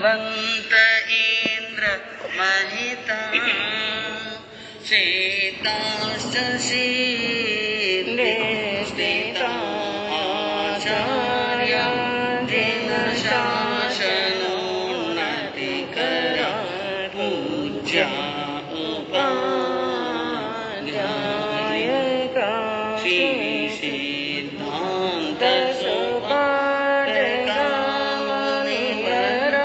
वंत इंद्र महिता सीताश्च शीले स्थिता आचार्या जिनशासनोन्नतिकरा पूज्या उपाध्यायका श्री सिद्धान्त सुपाठका मुनिवर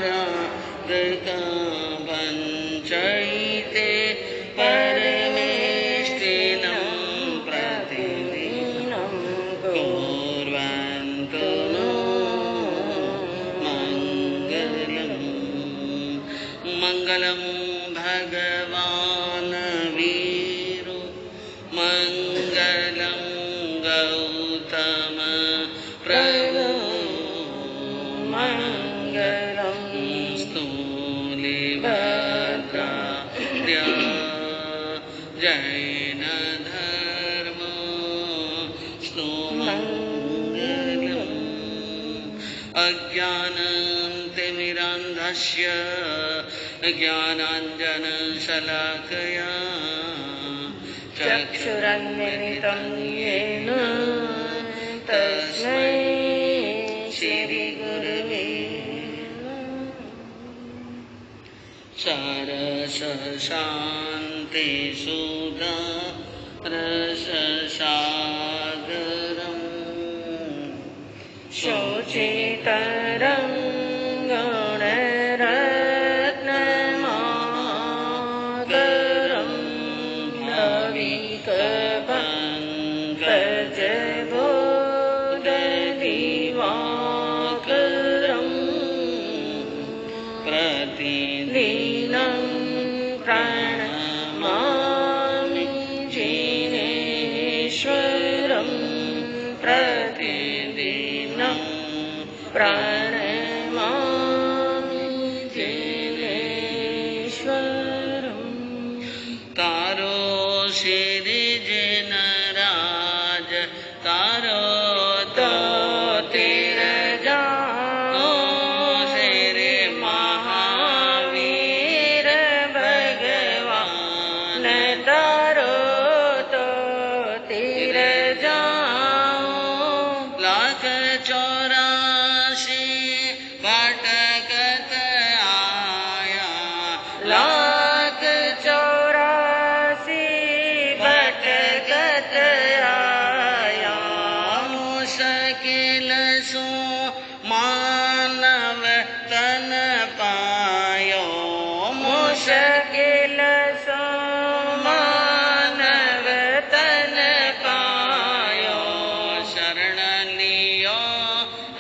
रत्नत्रयाराधका वञ्चयिते परमेष्टिनं प्रतिदिनं कुर्वन्तु नो मङ्गलं भगवान् वीरो मङ्गलं गौतम प्रभु मङ्गलं स्थूलिभद्राद्या जैन धर्म स्तुमङ्गलम् अज्ञानतिमिरान्धस्य ज्ञानाञ्जनशलाकया चक्षुरुन्मिलितं येन तस्मै श्रीगुरवे सरसशान्ति सुधा रससागरम् शोचितरं गुणरत्नमाकरं नविकपङ्कजबोधदिवाकरं प्रतिदिनं प्रणमामि जिनेश्वरं प्रतिदिनं प्रणमामि जिनेश्वरं तारो सिरिजनराज तारो तो तिरजा श्री महावीर भगवान तारो तो तिरजा लाख 84 भटकत आया लाख 84 भटकत आया मुश्किल सो मानव तन पायो मुश्किल सो मानव तन पायो शरण लियो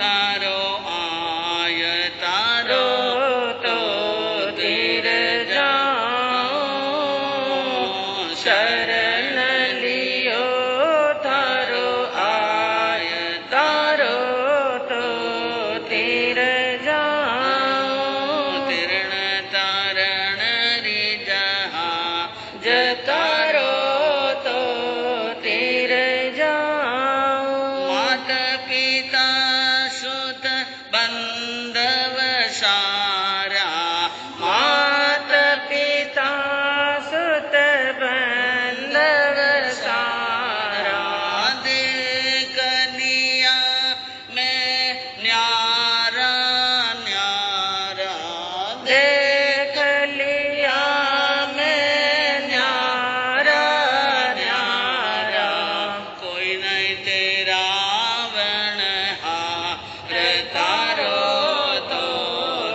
तारो आय तारो तो तिर जाओ शरण लियो तारो आय तारो तो तिर जाओ तिरण तारण रिजहा जतारो तो तिर जाओ मात पिता सुत बंधव सारा मात पिता सुत बंधव सारा देख लिया मैं न्यारा न्यारा देख लिया मैं न्यारा न्यारा कोई नहीं तेरा वनहार तारो तो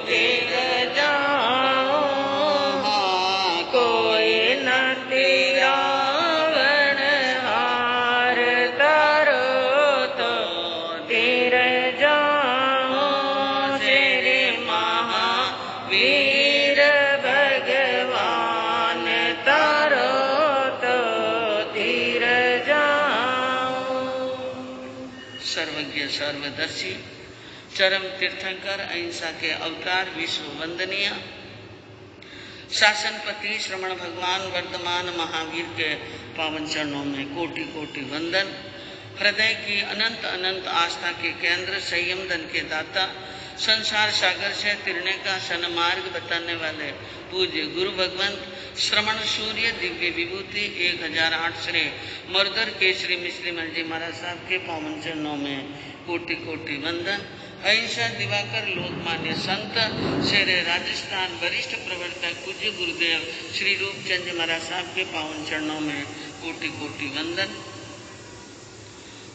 तिर जाओ कोई न तेरा वनहार तारो तो तिर जाओ श्री महावीर भगवान तारो तो तिर जाओ सर्वज्ञ सर्वदर्शी चरम तीर्थंकर अहिंसा के अवतार विश्व वंदनीय शासनपति श्रवण भगवान वर्तमान महावीर के पावन चरणों में कोटि कोटि वंदन। हृदय की अनंत अनंत आस्था के केंद्र, संयम धन के दाता, संसार सागर से तिरने का सन्मार्ग बताने वाले पूज्य गुरु भगवंत श्रवण सूर्य दिव्य विभूति 1008 श्री मर्दर केसरी मिश्री मल जी महाराज साहब के पावन चरणों में कोटि कोटि वंदन। अहिंसा दिवाकर लोकमान्य संत शेरे राजस्थान वरिष्ठ प्रवर्तक पूज्य गुरुदेव श्री रूपचंद जी महाराज साहब के पावन चरणों में कोटि कोटि वंदन।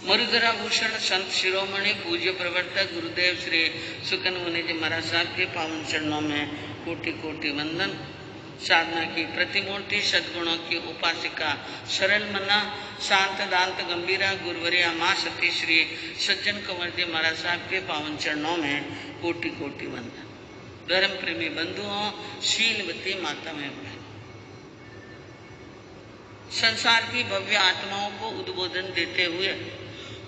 मरुधरा भूषण संत शिरोमणि पूज्य प्रवर्तक गुरुदेव श्री सुकन मुनि जी महाराज साहब के पावन चरणों में कोटि कोटि वंदन। साधना की प्रतिमूर्ति सद्गुणों की उपासिका सरल मना शांत दांत गंभीरा गुरुवरिया माँ सती श्री सज्जन कंवर जी महाराज साहब के पावन चरणों में कोटि कोटि वंदन। धर्म प्रेमी बंधुओं, शीलवती माता में संसार की भव्य आत्माओं को उद्बोधन देते हुए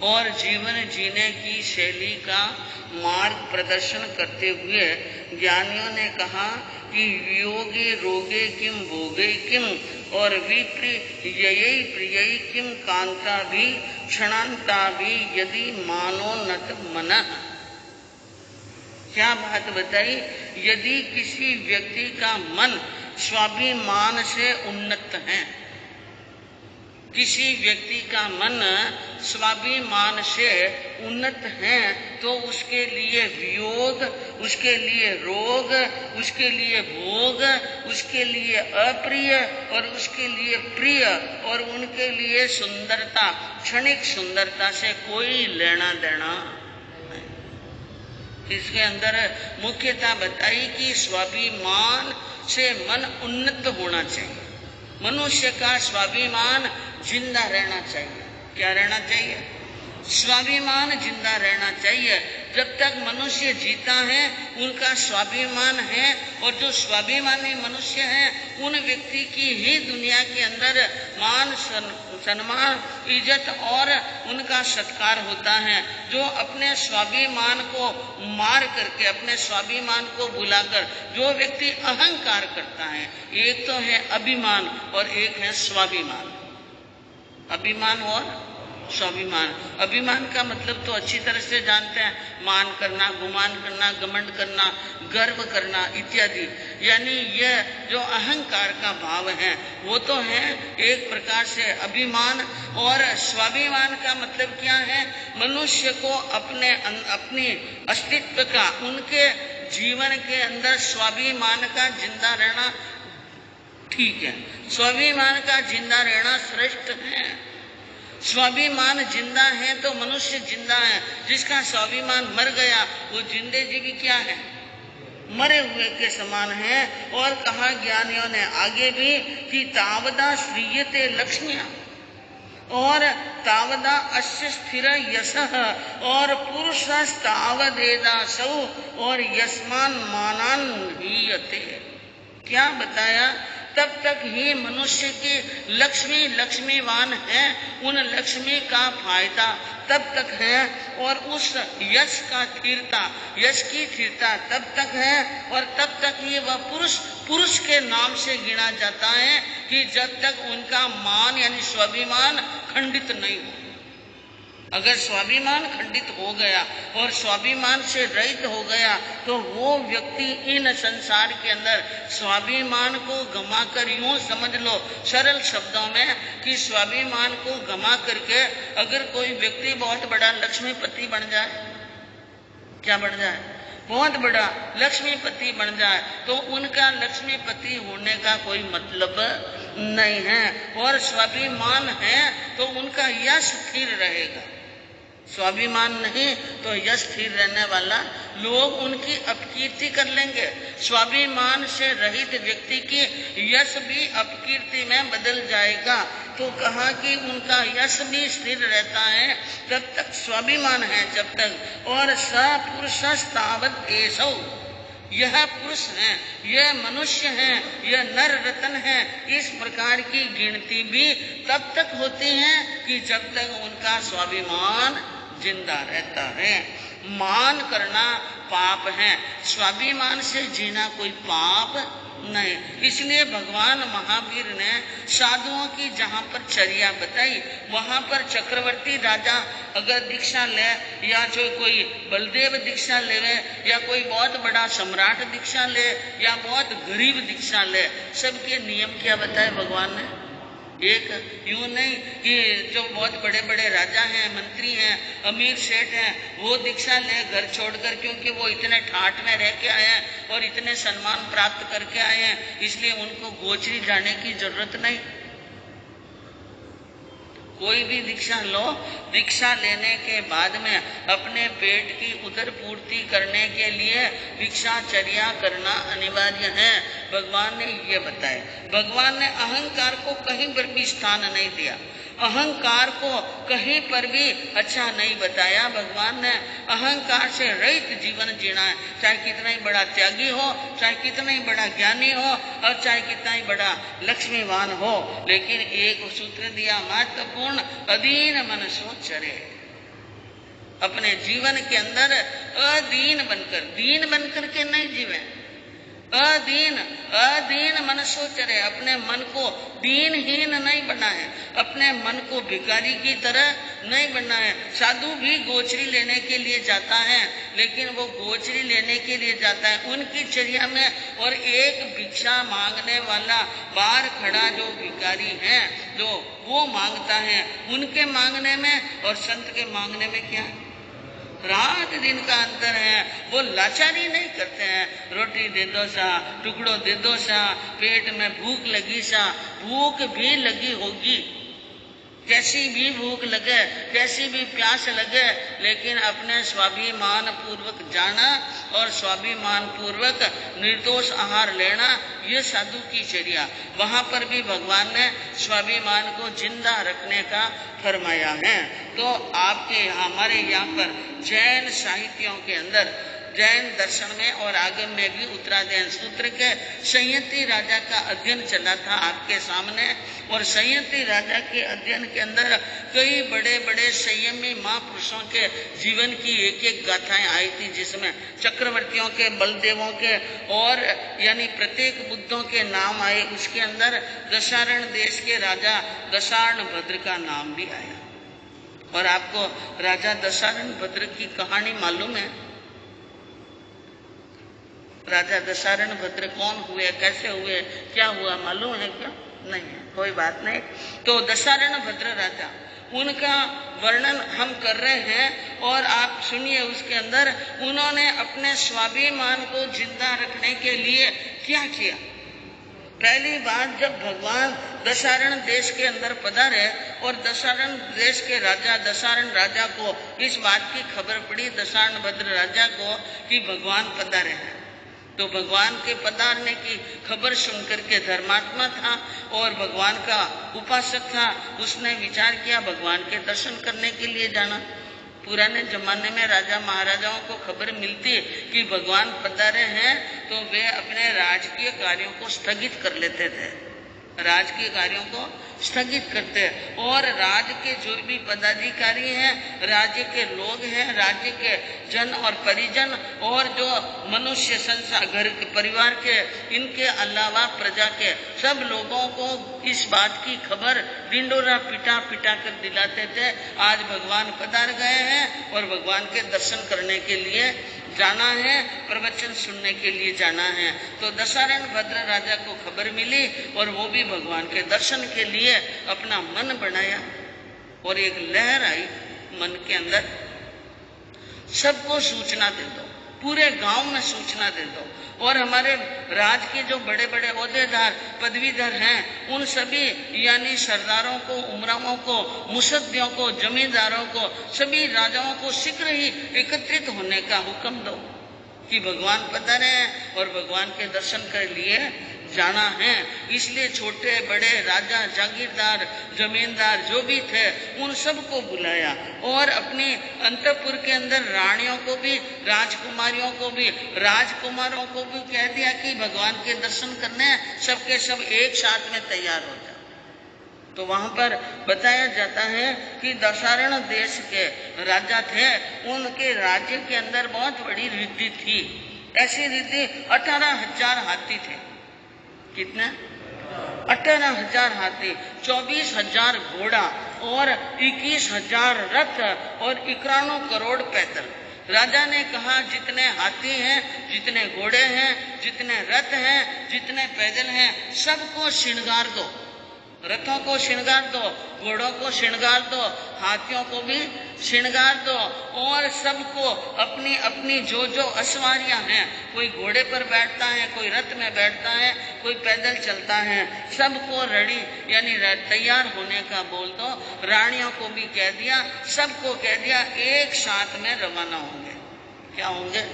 और जीवन जीने की शैली का मार्ग प्रदर्शन करते हुए ज्ञानियों ने कहा कि वियोगे रोगे किम भोगे किम और विप्रियै प्रियै किम कांता भी क्षणांता भी यदि मानो नत मन। क्या बात बताई? यदि किसी व्यक्ति का मन स्वाभिमान से उन्नत है, किसी व्यक्ति का मन स्वाभिमान से उन्नत है, तो उसके लिए वियोग, उसके लिए रोग, उसके लिए भोग, उसके लिए अप्रिय और उसके लिए प्रिय और उनके लिए सुंदरता, क्षणिक सुंदरता से कोई लेना देना नहीं। इसके अंदर मुख्यता बताई कि स्वाभिमान से मन उन्नत होना चाहिए। मनुष्य का स्वाभिमान जिंदा रहना चाहिए। क्या रहना चाहिए? स्वाभिमान जिंदा रहना चाहिए। जब तक मनुष्य जीता है उनका स्वाभिमान है, और जो स्वाभिमानी मनुष्य हैं उन व्यक्ति की ही दुनिया के अंदर मान सम्मान इज्जत और उनका सत्कार होता है। जो अपने स्वाभिमान को मार करके, अपने स्वाभिमान को भुलाकर जो व्यक्ति अहंकार करता है, एक तो है अभिमान और एक है स्वाभिमान। अभिमान और स्वाभिमान। अभिमान का मतलब तो अच्छी तरह से जानते हैं, मान करना, गुमान करना, घमंड करना, गर्व करना इत्यादि। यानी यह जो अहंकार का भाव है वो तो है एक प्रकार से अभिमान। और स्वाभिमान का मतलब क्या है? मनुष्य को अपनी अस्तित्व का, उनके जीवन के अंदर स्वाभिमान का जिंदा रहना ठीक है, स्वाभिमान का जिंदा रहना श्रेष्ठ है। स्वाभिमान जिंदा है तो मनुष्य जिंदा है। जिसका स्वाभिमान मर गया वो जिंदे जीवी क्या है? मरे हुए के समान है। और कहा ज्ञानियों ने आगे भी कि तावदा श्रीयते लक्ष्मिया और तावदा अस्य स्थिर यशः और पुरुषस्तावदेदा सौ और यस्मान मानान हीयते। क्या बताया? तब तक ही मनुष्य की लक्ष्मी लक्ष्मीवान है, उन लक्ष्मी का फायदा तब तक है, और उस यश का स्थिरता, यश की स्थिरता तब तक है, और तब तक ही वह पुरुष के नाम से गिना जाता है कि जब तक उनका मान यानी स्वाभिमान खंडित नहीं हो। अगर स्वाभिमान खंडित हो गया और स्वाभिमान से रहित हो गया तो वो व्यक्ति इन संसार के अंदर स्वाभिमान को गमा कर, यूं समझ लो सरल शब्दों में कि स्वाभिमान को गमा करके अगर कोई व्यक्ति बहुत बड़ा लक्ष्मीपति बन जाए, क्या बन जाए? बहुत बड़ा लक्ष्मीपति बन जाए, तो उनका लक्ष्मीपति होने का कोई मतलब नहीं है। और स्वाभिमान है तो उनका यश स्थिर रहेगा। स्वाभिमान नहीं तो यश स्थिर रहने वाला, लोग उनकी अपकीर्ति कर लेंगे। स्वाभिमान से रहित व्यक्ति की यश भी अपकीर्ति में बदल जाएगा। तो कहा कि उनका यश भी स्थिर रहता है जब तक स्वाभिमान है, जब तक। और सपुरुषस्तावत् एषौ, यह पुरुष है, यह मनुष्य है, यह नर रतन है, इस प्रकार की गिनती भी तब तक होती है कि जब तक उनका स्वाभिमान जिंदा रहता है। मान करना पाप है, स्वाभिमान से जीना कोई पाप नहीं। इसलिए भगवान महावीर ने साधुओं की जहाँ पर चर्या बताई वहाँ पर चक्रवर्ती राजा अगर दीक्षा ले या जो कोई बलदेव दीक्षा लेवे या कोई बहुत बड़ा सम्राट दीक्षा ले या बहुत गरीब दीक्षा ले, सबके नियम क्या बताए भगवान ने। एक यूं नहीं कि जो बहुत बड़े बड़े राजा हैं, मंत्री हैं, अमीर सेठ हैं, वो दीक्षा ले घर छोड़कर, क्योंकि वो इतने ठाठ में रह के आए हैं और इतने सम्मान प्राप्त करके आए हैं, इसलिए उनको गोचरी जाने की जरूरत नहीं। कोई भी दीक्षा लो, दीक्षा लेने के बाद में अपने पेट की उदर पूर्ति करने के लिए भिक्षाचर्या करना अनिवार्य है, भगवान ने ये बताया। भगवान ने अहंकार को कहीं पर भी स्थान नहीं दिया, अहंकार को कहीं पर भी अच्छा नहीं बताया। भगवान ने अहंकार से रहित जीवन जीना है, चाहे कितना ही बड़ा त्यागी हो, चाहे कितना ही बड़ा ज्ञानी हो और चाहे कितना ही बड़ा लक्ष्मीवान हो, लेकिन एक सूत्र दिया महत्वपूर्ण, अधीन मन सो चरे। अपने जीवन के अंदर अधीन बनकर, दीन बनकर के नहीं जीवे, अधीन मन सो चरे। अपने मन को दीनहीन नहीं बनाए, अपने मन को भिखारी की तरह नहीं बनाए। साधु भी गोचरी लेने के लिए जाता है, लेकिन वो गोचरी लेने के लिए जाता है उनकी चर्या में, और एक भिक्षा मांगने वाला बाहर खड़ा जो भिखारी है, जो वो मांगता है, उनके मांगने में और संत के मांगने में क्या रात दिन का अंतर है। वो लाचारी नहीं करते हैं, रोटी दे दो सा, टुकड़ो दे दो सा, पेट में भूख लगी सा, भूख भी लगी होगी, कैसी भी भूख लगे, कैसी भी प्यास लगे, लेकिन अपने स्वाभिमान पूर्वक जाना और स्वाभिमान पूर्वक निर्दोष आहार लेना, ये साधु की चर्या। वहां पर भी भगवान ने स्वाभिमान को जिंदा रखने का फरमाया है। तो आपके हमारे यहाँ पर जैन साहित्यों के अंदर, जैन दर्शन में और आगम में भी उत्तरायण सूत्र के संयति राजा का अध्ययन चला था आपके सामने, और संयति राजा के अध्ययन के अंदर कई बड़े बड़े संयमी महापुरुषों के जीवन की एक एक गाथाएं आई थी, जिसमें चक्रवर्तियों के, बलदेवों के और यानी प्रत्येक बुद्धों के नाम आए। उसके अंदर दशारण देश के राजा दशारण भद्र का नाम भी आया। और आपको राजा दशारण भद्र की कहानी मालूम है? राजा दशारण भद्र कौन हुए, कैसे हुए, क्या हुआ, मालूम है क्या? नहीं है, कोई बात नहीं। तो दशारण भद्र राजा, उनका वर्णन हम कर रहे हैं और आप सुनिए। उसके अंदर उन्होंने अपने स्वाभिमान को जिंदा रखने के लिए क्या किया। पहली बात, जब भगवान दशारण देश के अंदर पधारे और दशारण देश के राजा दशारण राजा को इस बात की खबर पड़ी, दशारण भद्र राजा को, कि भगवान पधारे हैं, तो भगवान के पधारने की खबर सुनकर के धर्मात्मा था और भगवान का उपासक था, उसने विचार किया भगवान के दर्शन करने के लिए जाना। पुराने जमाने में राजा महाराजाओं को खबर मिलती कि भगवान पधारे हैं तो वे अपने राजकीय कार्यों को स्थगित कर लेते थे, राजकीय कार्यों को स्थगित करते, और राज्य के जो भी पदाधिकारी हैं, राज्य के लोग हैं, राज्य के जन और परिजन और जो मनुष्य संसार घर के परिवार के, इनके अलावा प्रजा के सब लोगों को इस बात की खबर डिंडोरा पिटा पिटा कर दिलाते थे, आज भगवान पधार गए हैं और भगवान के दर्शन करने के लिए जाना है, प्रवचन सुनने के लिए जाना है। तो दशारण भद्र राजा को खबर मिली और वो भी भगवान के दर्शन के लिए अपना मन बनाया, और एक लहर आई मन के अंदर, सबको सूचना दे दो, पूरे गांव में सूचना दे दो, और हमारे राज के जो बड़े बड़े ओहदेदार पदवीधर हैं उन सभी यानी सरदारों को, उमरावों को, मुसद्दियों को, जमींदारों को, सभी राजाओं को शीघ्र ही एकत्रित होने का हुक्म दो कि भगवान पधारे हैं और भगवान के दर्शन कर लिए जाना है। इसलिए छोटे बड़े राजा, जागीरदार, जमींदार जो भी थे उन सबको बुलाया, और अपनी अंतपुर के अंदर रानियों को भी, राजकुमारियों को भी, राजकुमारों को भी कह दिया कि भगवान के दर्शन करने सबके सब एक साथ में तैयार हो जाओ। तो वहां पर बताया जाता है कि दशारण देश के राजा थे, उनके राज्य के अंदर बहुत बड़ी रिद्धि थी। ऐसी रिद्धि 18,000 हाथी थे, कितने? 18,000 हाथी, 24,000 घोड़ा और 21,000 रथ और 91 करोड़ पैदल। राजा ने कहा जितने हाथी हैं, जितने घोड़े हैं, जितने रथ हैं, जितने पैदल हैं, सबको श्रृंगार दो। रथों को श्रृंगार दो, घोड़ों को श्रृंगार दो, हाथियों को भी श्रृंगार दो और सबको अपनी अपनी जो जो अश्वारियां हैं, कोई घोड़े पर बैठता है, कोई रथ में बैठता है, कोई पैदल चलता है, सबको रेडी यानी तैयार होने का बोल दो। रानियों को भी कह दिया, सबको कह दिया एक साथ में रवाना होंगे। क्या होंगे?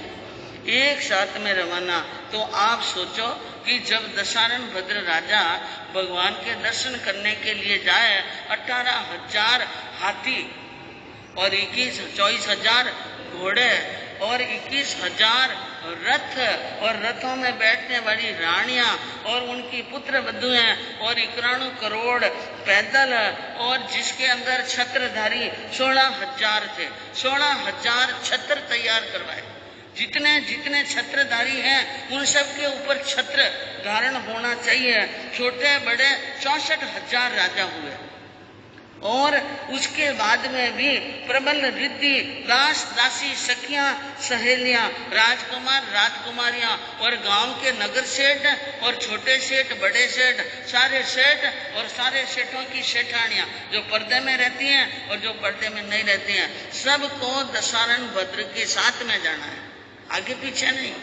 एक साथ में रवाना। तो आप सोचो कि जब दशानन भद्र राजा भगवान के दर्शन करने के लिए जाए, 18,000 हाथी और 24,000 घोड़े और 21,000 रथ और रथों में बैठने वाली रानियां और उनकी पुत्र वधुएं और 91 करोड़ पैदल और जिसके अंदर छत्रधारी 16,000 थे। 16,000 छत्र तैयार करवाए। जितने जितने छत्रधारी हैं उन सब के ऊपर छत्र धारण होना चाहिए। छोटे बड़े 64,000 राजा हुए और उसके बाद में भी प्रबल रिद्धि, दास दासी, सखियां, सहेलियां, राजकुमार, राजकुमारियां और गांव के नगर सेठ और छोटे सेठ, बड़े सेठ, सारे सेठ और सारे सेठों की सेठानियां जो पर्दे में रहती हैं और जो पर्दे में नहीं रहती हैं, सबको दशानन भद्र के साथ में जाना है, आगे पीछे नहीं।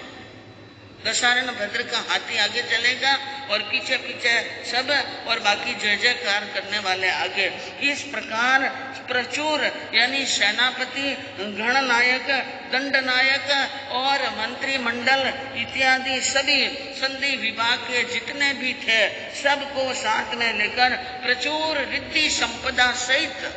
दशानन भद्र का हाथी आगे चलेगा और पीछे पीछे सब और बाकी जय जयकार करने वाले आगे। इस प्रकार प्रचुर यानी सेनापति, गणनायक, दंडनायक और मंत्रिमंडल इत्यादि सभी संधि विभाग के जितने भी थे सबको साथ में लेकर प्रचुर रिद्धि संपदा सहित,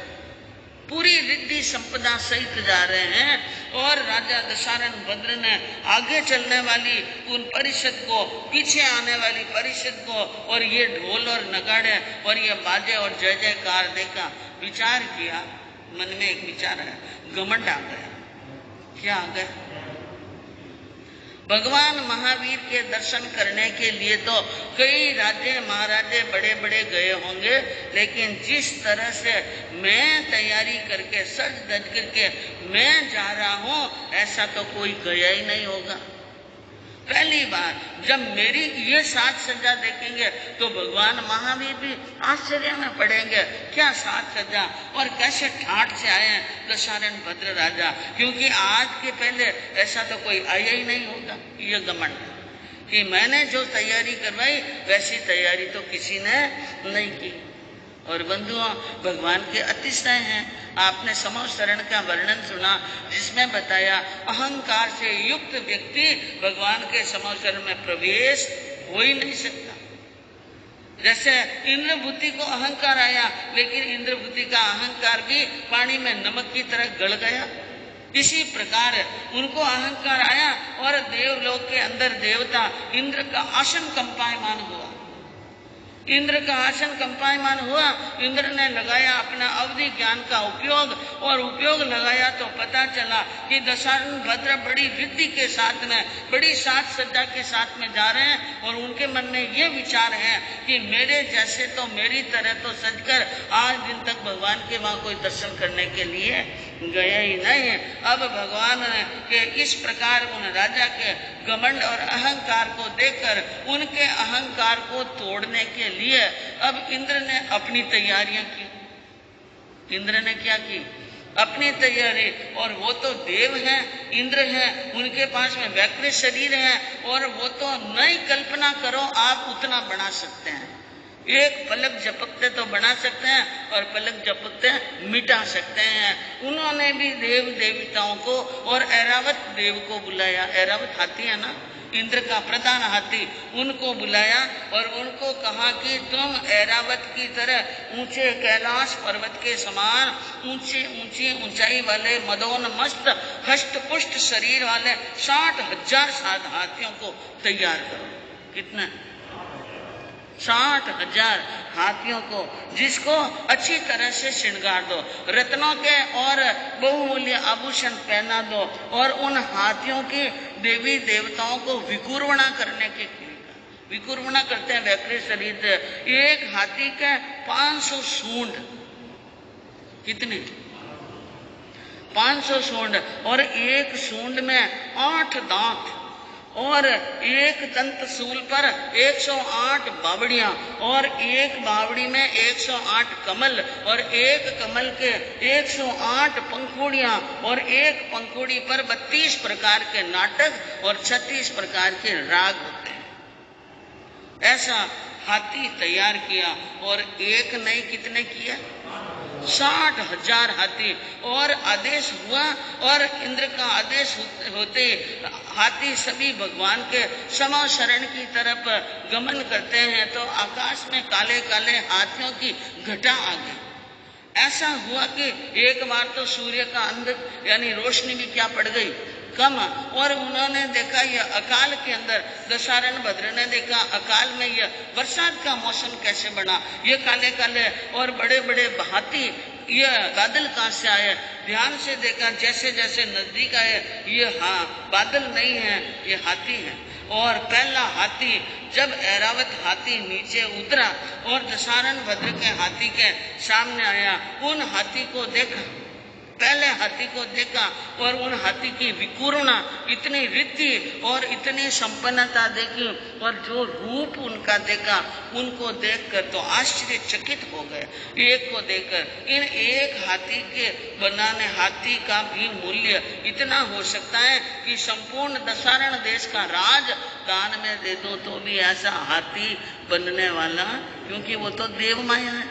पूरी रिद्धि संपदा सहित जा रहे हैं। और राजा दशानन भद्र ने आगे चलने वाली उन परिषद को, पीछे आने वाली परिषद को और ये ढोल और नगाड़े और ये बाजे और जय जयकार देखा, विचार किया, मन में एक विचार है, घमंड आ गया। क्या आ गया? भगवान महावीर के दर्शन करने के लिए तो कई राजे महाराजे बड़े बड़े गए होंगे, लेकिन जिस तरह से मैं तैयारी करके सज धज करके मैं जा रहा हूं, ऐसा तो कोई गया ही नहीं होगा। पहली बार जब मेरी ये साज सज्जा देखेंगे तो भगवान महावीर भी आश्चर्य में पड़ेंगे, क्या साज सज्जा और कैसे ठाठ से आए हैं दशानन भद्र राजा, क्योंकि आज के पहले ऐसा तो कोई आया ही नहीं होगा। ये घमंड कि मैंने जो तैयारी करवाई वैसी तैयारी तो किसी ने नहीं की। और बंधुओं, भगवान के अतिशय हैं। आपने समो शरण का वर्णन सुना जिसमें बताया अहंकार से युक्त व्यक्ति भगवान के समो शरण में प्रवेश हो ही नहीं सकता। जैसे इंद्रभूति को अहंकार आया, लेकिन इंद्रभूति का अहंकार भी पानी में नमक की तरह गल गया। इसी प्रकार उनको अहंकार आया और देवलोक के अंदर देवता इंद्र का आसन कंपायमान हुआ। इंद्र का आसन कंपायमान हुआ। इंद्र ने लगाया अपना अवधि ज्ञान का उपयोग और उपयोग लगाया तो पता चला कि दशानन भद्र बड़ी रिद्धि के साथ में, बड़ी साज सज्जा के साथ में जा रहे हैं और उनके मन में ये विचार है कि मेरे जैसे तो मेरी तरह तो सजकर आज दिन तक भगवान के वहां कोई दर्शन करने के लिए गया ही नहीं है। अब भगवान के इस प्रकार उन राजा के घमंड और अहंकार को देखकर उनके अहंकार को तोड़ने के लिए अब इंद्र ने अपनी तैयारियां की। इंद्र ने क्या की? अपनी तैयारी। और वो तो देव हैं, इंद्र हैं, उनके पास में वैकृत शरीर है और वो तो नई कल्पना करो आप उतना बना सकते हैं। एक पलक झपकते तो बना सकते हैं और पलक झपकते मिटा सकते हैं। उन्होंने भी देव देवताओं को और ऐरावत देव को बुलाया। ऐरावत हाथी है ना, इंद्र का प्रधान हाथी, उनको बुलाया और उनको कहा कि तुम ऐरावत की तरह ऊंचे कैलाश पर्वत के समान ऊंची ऊंचाई वाले मदोन्मस्त हष्ट पुष्ट शरीर वाले 60,000 हाथियों को तैयार करो। कितना? 60,000 हाथियों को, जिसको अच्छी तरह से श्रृंगार दो, रत्नों के और बहुमूल्य आभूषण पहना दो और उन हाथियों की देवी देवताओं को विकुर्वणा करने के विकुर्मणा करते हैं व्याकृत शरीर। एक हाथी के 500 सूंड, कितने? 500 सूंड, और एक सूंड में 8 दांत, और एक दंत सूल पर 108 बावड़ियां, और एक बावड़ी में 108 कमल, और एक कमल के 108 पंखुड़ियां, और एक पंखुड़ी पर 32 प्रकार के नाटक और 36 प्रकार के राग होते हैं। ऐसा हाथी तैयार किया, और एक नहीं कितने किया? 60,000 हाथी। और आदेश हुआ, और इंद्र का आदेश होते हाथी सभी भगवान के समा शरण की तरफ गमन करते हैं, तो आकाश में काले काले हाथियों की घटा आ गई। ऐसा हुआ कि एक बार तो सूर्य का अंध यानी रोशनी भी क्या पड़ गई? कम। और उन्होंने देखा यह अकाल के अंदर, दशारण भद्र ने देखा अकाल में यह बरसात का मौसम कैसे बना। ये काले काले और बड़े बड़े हाथी, यह बादल कहाँ से आए? ध्यान से देखा, जैसे जैसे नजदीक आए, ये बादल नहीं है, ये हाथी है। और पहला हाथी जब ऐरावत हाथी नीचे उतरा और दशारण भद्र के हाथी के सामने आया, उन हाथी को देखा, पहले हाथी को देखा, और उन हाथी की विकुर्णा, इतनी रिद्धि और इतनी संपन्नता देखी, और जो रूप उनका देखा, उनको देखकर तो आश्चर्यचकित हो गए। एक को देखकर इन एक हाथी के बनाने हाथी का भी मूल्य इतना हो सकता है कि संपूर्ण दशारण देश का राज दान में दे दो तो भी ऐसा हाथी बनने वाला, क्योंकि वो तो देव माया है।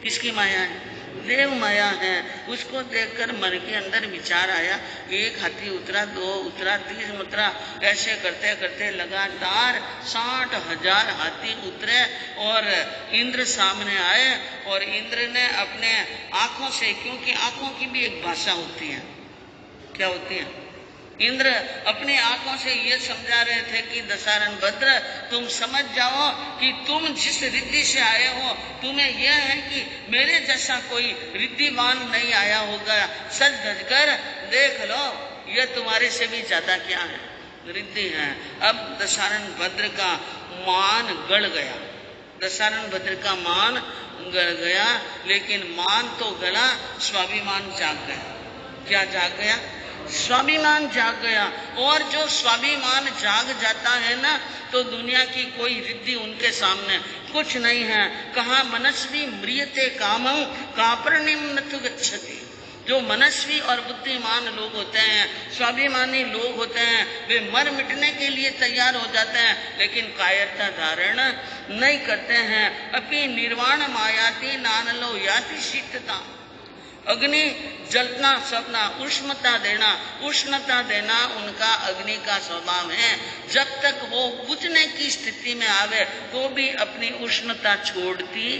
किसकी माया है? देव माया है। उसको देखकर मन के अंदर विचार आया, एक हाथी उतरा, 2 उतरा, 30 उतरा, ऐसे करते करते लगातार 60,000 हाथी उतरे, और इंद्र सामने आए, और इंद्र ने अपने आंखों से, क्योंकि आंखों की भी एक भाषा होती है, क्या होती है? इंद्र अपनी आंखों से ये समझा रहे थे कि दशारण भद्र, तुम समझ जाओ कि तुम जिस रिद्धि से आए हो, तुम्हें यह है कि मेरे जैसा कोई रिद्धिमान नहीं आया होगा। सच धज कर देख लो, यह तुम्हारे से भी ज्यादा क्या है? रिद्धि है। अब दशारण भद्र का मान गड़ गया, दशारण भद्र का मान गड़ गया, लेकिन मान तो गला, स्वाभिमान जाग गया। क्या जाग गया? स्वाभिमान जाग गया। और जो स्वाभिमान जाग जाता है ना, तो दुनिया की कोई रिद्धि उनके सामने कुछ नहीं है। कहा मनस्वी म्रियते कामं कापरणिम नतु गच्छति। जो मनस्वी और बुद्धिमान लोग होते हैं, स्वाभिमानी लोग होते हैं, वे मर मिटने के लिए तैयार हो जाते हैं, लेकिन कायरता धारण नहीं करते हैं। अपनी निर्वाण मायाति नानलो याति शीतता। अग्नि जलना सबना, उष्णता देना उनका अग्नि का स्वभाव है। जब तक वो बुझने की स्थिति में आवे तो भी अपनी उष्णता छोड़ती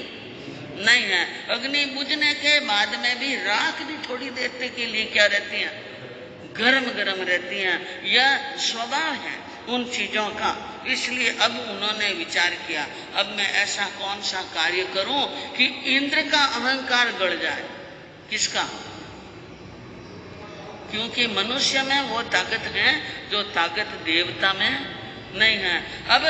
नहीं है। अग्नि बुझने के बाद में भी राख भी थोड़ी देर के लिए क्या रहती है? गरम गरम रहती हैं। यह स्वभाव है उन चीजों का। इसलिए अब उन्होंने विचार किया, अब मैं ऐसा कौन सा कार्य करूं कि इंद्र का अहंकार गड़ जाए। किसका? क्योंकि मनुष्य में वो ताकत है जो ताकत देवता में नहीं है। अब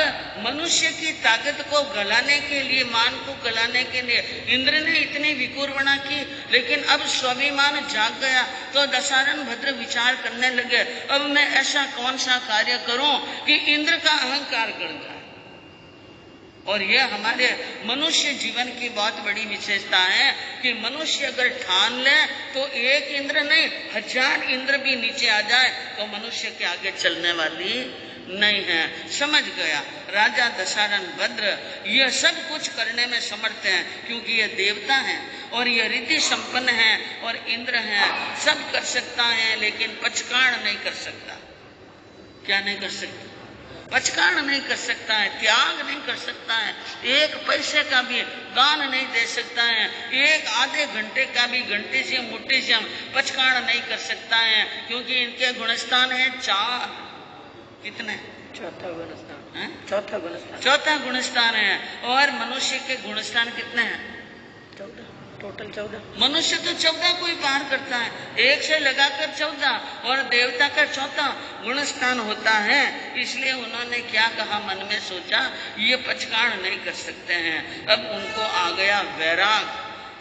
मनुष्य की ताकत को गलाने के लिए, मान को गलाने के लिए इंद्र ने इतनी विकुर्वणा की, लेकिन अब स्वाभिमान जाग गया तो दशारण भद्र विचार करने लगे, अब मैं ऐसा कौन सा कार्य करूं कि इंद्र का अहंकार गड़ जाए। और यह हमारे मनुष्य जीवन की बहुत बड़ी विशेषता है कि मनुष्य अगर ठान ले तो एक इंद्र नहीं, 1000 इंद्र भी नीचे आ जाए तो मनुष्य के आगे चलने वाली नहीं है। समझ गया राजा दशारण भद्र यह सब कुछ करने में समर्थ है, क्योंकि यह देवता है और यह रिद्धि संपन्न है और इंद्र है, सब कर सकता है, लेकिन पचकाण नहीं कर सकता। क्या नहीं कर सकता? पचकाण नहीं कर सकता है, त्याग नहीं कर सकता है, एक पैसे का भी दान नहीं दे सकता है, एक आधे घंटे का भी घंटे से मुट्ठी से पचकाण नहीं कर सकता है, क्योंकि इनके गुणस्थान है 4। कितने? चौथा गुणस्थान है, चौथा गुणस्थान है। और मनुष्य के गुणस्थान कितने हैं? टोटल 14। मनुष्य तो 14 कोई पार करता है, एक से लगाकर 14, और देवता का 4था गुण स्थान होता है। इसलिए उन्होंने क्या कहा, मन में सोचा ये पचकाण नहीं कर सकते हैं। अब उनको आ गया वैराग,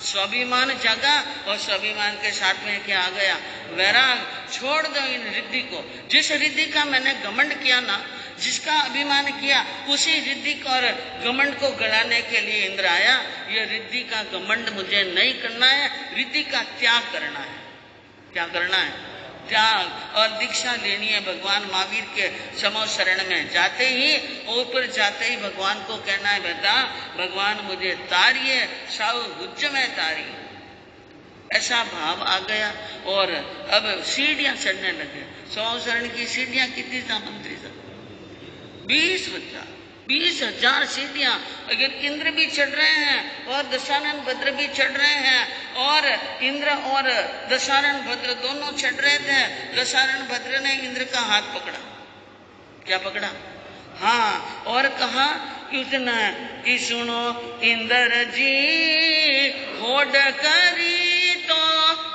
स्वाभिमान जागा, और स्वाभिमान के साथ में क्या आ गया, वैराग। छोड़ दो इन रिद्धि को। जिस रिद्धि का मैंने घमंड किया ना, जिसका अभिमान किया, उसी रिद्धि और घमंड को गलाने के लिए इंद्र आया। ये रिद्धि का घमंड मुझे नहीं करना है, रिद्धि का त्याग करना है। क्या करना है? त्याग। और दीक्षा लेनी है भगवान महावीर के समो शरण में। जाते ही ऊपर जाते ही भगवान को कहना है, बेटा भगवान मुझे तारिए, साउ गुज्ज में तारिए। ऐसा भाव आ गया। और अब सीढ़ियां चढ़ने लगे। समो शरण की सीढ़ियां कितनी था मंत्री साहब? 20,000 सीढ़ियां। अगर इंद्र भी चढ़ रहे हैं और दशानन भद्र भी चढ़ रहे हैं, और इंद्र और दशानन भद्र दोनों चढ़ रहे थे। दशानन भद्र ने इंद्र का हाथ पकड़ा। क्या पकड़ा? हाँ, और कहा इतना कि सुनो इंद्र जी, होड़ करी तो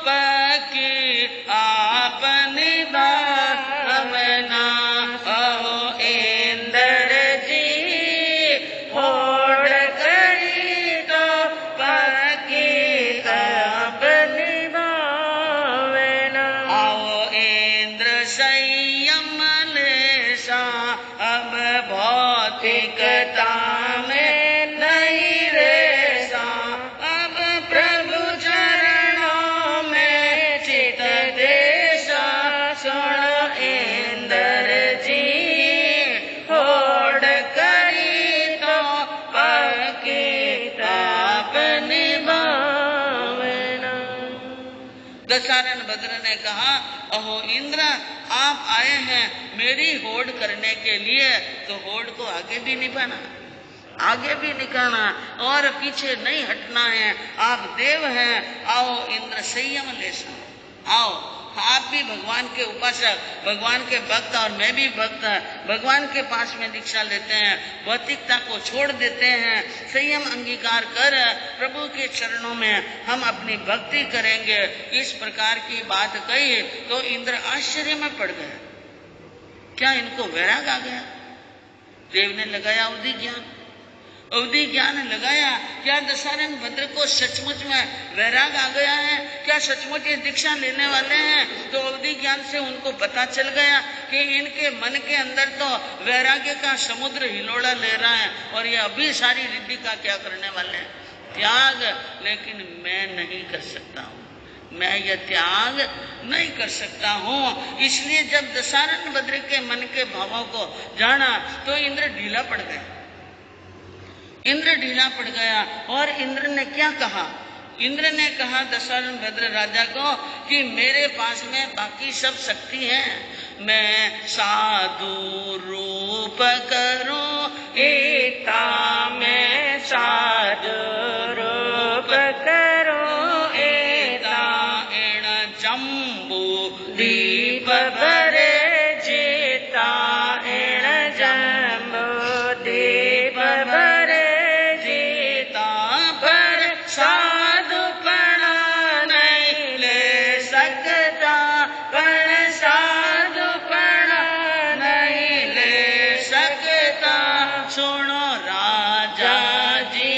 पकी आप निभावना। दशानन भद्र ने कहा, अहो इंद्र, आप आए हैं मेरी होड़ करने के लिए, तो होड़ को आगे भी निभाना, आगे भी निकालना, और पीछे नहीं हटना है। आप देव हैं, आओ इंद्र संयम ले सो, आओ। आप भी भगवान के उपासक, भगवान के भक्त, और मैं भी भक्त, भगवान के पास में दीक्षा लेते हैं, भौतिकता को छोड़ देते हैं, संयम अंगीकार कर प्रभु के चरणों में हम अपनी भक्ति करेंगे। इस प्रकार की बात कही तो इंद्र आश्चर्य में पड़ गए। क्या इनको वैराग आ गया? देव ने लगाया अवधि ज्ञान, अवधि ज्ञान लगाया। क्या दशानन भद्र को सचमुच में वैराग आ गया है? क्या सचमुच ये दीक्षा लेने वाले हैं? तो अवधि ज्ञान से उनको पता चल गया कि इनके मन के अंदर तो वैराग्य का समुद्र हिलोड़ा ले रहा है, और ये अभी सारी रिद्धि का क्या करने वाले हैं? त्याग। लेकिन मैं नहीं कर सकता हूँ, मैं यह त्याग नहीं कर सकता हूँ। इसलिए जब दशानन भद्र के मन के भावों को जाना तो इंद्र ढीला पड़ गया। इंद्र ढीला पड़ गया। और इंद्र ने क्या कहा? इंद्र ने कहा दशानन भद्र राजा को कि मेरे पास में बाकी सब शक्ति है, मैं साधु रूप करूं एकता में, साधु रूप करूं एकता, एण जम्बू दीप भरे जीता, एण जम्बू दीप भरे जीता, पर साधुपना नहीं ले सकता, पर साधुपना नहीं ले सकता। सुनो राजा जी,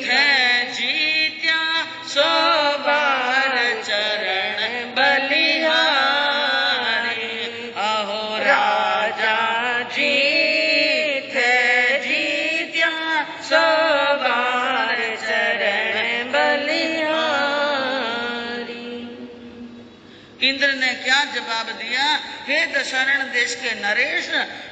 है जीत्या 100 बार चरण बलिहारी। अहो राजा जी, थे जीत्या 100 बार चरण बलिहारी। इंद्र ने क्या जवाब दिया? हे दशारण देश के नरेश,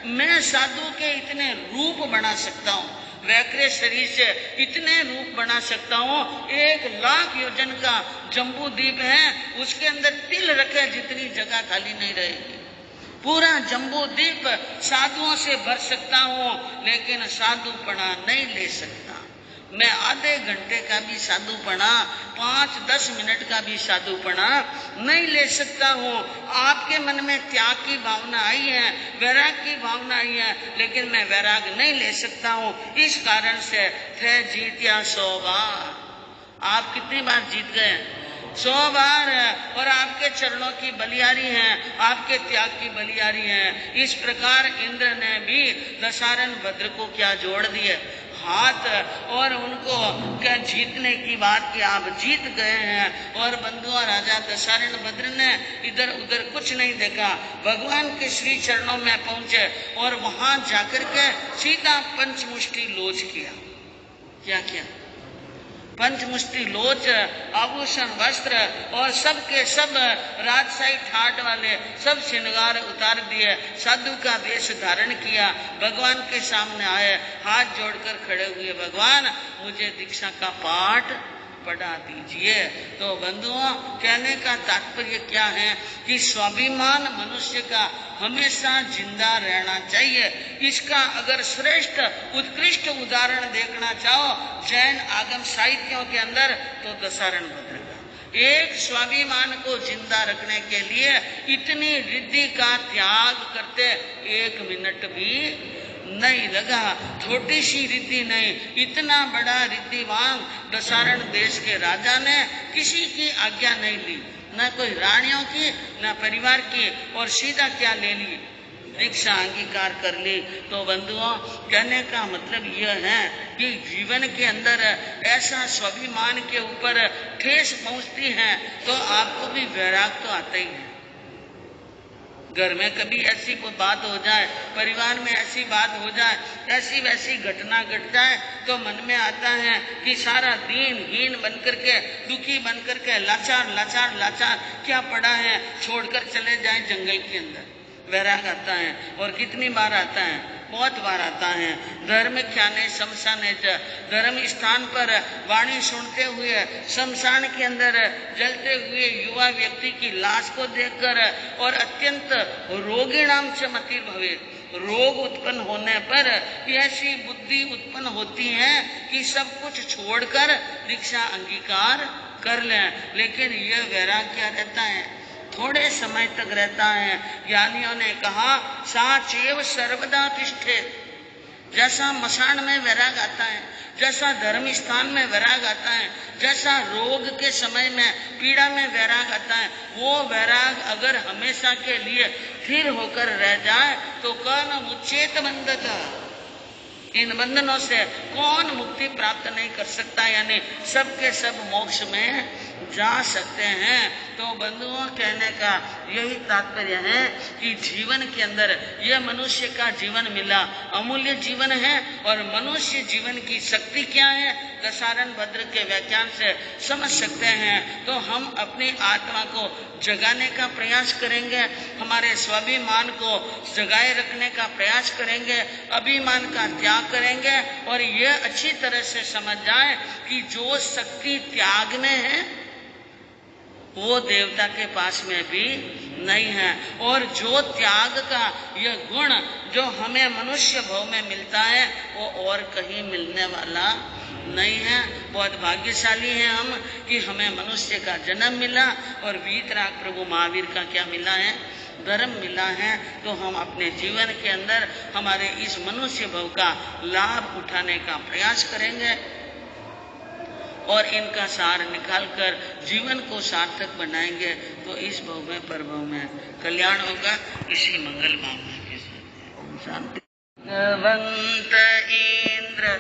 मैं साधु के इतने रूप बना सकता हूँ, वैक्रे शरीर से इतने रूप बना सकता हूँ। 1,00,000 योजन का जम्बू द्वीप है, उसके अंदर तिल रखे जितनी जगह खाली नहीं रहेगी। पूरा जम्बू द्वीप साधुओं से भर सकता हूँ, लेकिन साधुपना नहीं ले सकता। मैं आधे घंटे का भी साधुपना, 5-10 मिनट का भी साधुपना नहीं ले सकता हूँ। आपके मन में त्याग की भावना आई है, वैराग की भावना आई है, लेकिन मैं वैराग नहीं ले सकता हूँ। इस कारण से थे जीत्या 100 बार। आप कितनी बार जीत गए? 100 बार। और आपके चरणों की बलियारी है, आपके त्याग की बलियारी है। इस प्रकार इंद्र ने भी दशारण भद्र को क्या जोड़ दिए? हाथ। और उनको क्या जीतने की बात कि आप जीत गए हैं। और बंधुआ राजा दशारण भद्र ने इधर उधर कुछ नहीं देखा, भगवान के श्री चरणों में पहुंचे और वहां जाकर के सीधा पंचमुष्टि लोच किया। क्या किया? पंचमुष्टि लोच, आभूषण वस्त्र और सब के सब राजशाही ठाट वाले सब श्रृंगार उतार दिए, साधु का वेश धारण किया, भगवान के सामने आए, हाथ जोड़कर खड़े हुए, भगवान मुझे दीक्षा का पाठ पढ़ा दीजिए। तो बंधुओं, कहने का तात्पर्य क्या है कि स्वाभिमान मनुष्य का हमेशा जिंदा रहना चाहिए। इसका अगर श्रेष्ठ उत्कृष्ट उदाहरण देखना चाहो जैन आगम साहित्यों के अंदर, तो दशारण भद्र का एक स्वाभिमान को जिंदा रखने के लिए इतनी रिद्धि का त्याग करते 1 मिनट भी नहीं लगा। छोटी सी रिद्धि नहीं, इतना बड़ा रिद्धिवान दशारण देश के राजा ने किसी की आज्ञा नहीं ली, न कोई रानियों की न परिवार की, और सीधा क्या ले ली? दीक्षा अंगीकार कर ली। तो बंधुओं, कहने का मतलब यह है कि जीवन के अंदर ऐसा स्वाभिमान के ऊपर ठेस पहुंचती है तो आपको भी वैराग तो आता ही है। घर में कभी ऐसी कोई बात हो जाए, परिवार में ऐसी बात हो जाए, ऐसी वैसी घटना घट जाए, तो मन में आता है कि सारा दिन हीन बनकर के, दुखी बनकर के, लाचार लाचार लाचार क्या पड़ा है, छोड़कर चले जाएं जंगल के अंदर। वैराग आता है। और कितनी बार आता है? बहुत बार आता है। धर्म ख्याने शमशाने च, धर्म स्थान पर वाणी सुनते हुए शमशान के अंदर जलते हुए युवा व्यक्ति की लाश को देखकर और अत्यंत रोगिणाम च मति भवे, रोग उत्पन्न होने पर ऐसी बुद्धि उत्पन्न होती है कि सब कुछ छोड़कर दीक्षा अंगीकार कर लें। लेकिन यह वैराग क्या रहता है? थोड़े समय तक रहता है। ज्ञानियों ने कहा साचेव सर्वदा तिष्ठे। जैसा मसान में वैराग आता है, जैसा धर्म स्थान में वैराग आता है, जैसा रोग के समय में पीड़ा में वैराग आता है, वो वैराग अगर हमेशा के लिए स्थिर होकर रह जाए तो कौन मुच्चेत बंधता, इन बंधनों से कौन मुक्ति प्राप्त नहीं कर सकता, यानी सबके सब मोक्ष में जा सकते हैं। तो बंधुओं, कहने का यही तात्पर्य है कि जीवन के अंदर यह मनुष्य का जीवन मिला अमूल्य जीवन है। और मनुष्य जीवन की शक्ति क्या है, दशारण भद्र के व्याख्यान से समझ सकते हैं। तो हम अपनी आत्मा को जगाने का प्रयास करेंगे, हमारे स्वाभिमान को जगाए रखने का प्रयास करेंगे, अभिमान का त्याग करेंगे, और यह अच्छी तरह से समझ जाए कि जो शक्ति त्याग में है वो देवता के पास में भी नहीं है। और जो त्याग का यह गुण जो हमें मनुष्य भाव में मिलता है वो और कहीं मिलने वाला नहीं है। बहुत भाग्यशाली हैं हम कि हमें मनुष्य का जन्म मिला और वीतराग प्रभु महावीर का क्या मिला है? धर्म मिला है। तो हम अपने जीवन के अंदर हमारे इस मनुष्य भाव का लाभ उठाने का प्रयास करेंगे और इनका सार निकालकर जीवन को सार्थक बनाएंगे तो इस भव में परभव में कल्याण होगा। इसी मंगल भावना के साथ ओम शांति। भगवंत इंद्र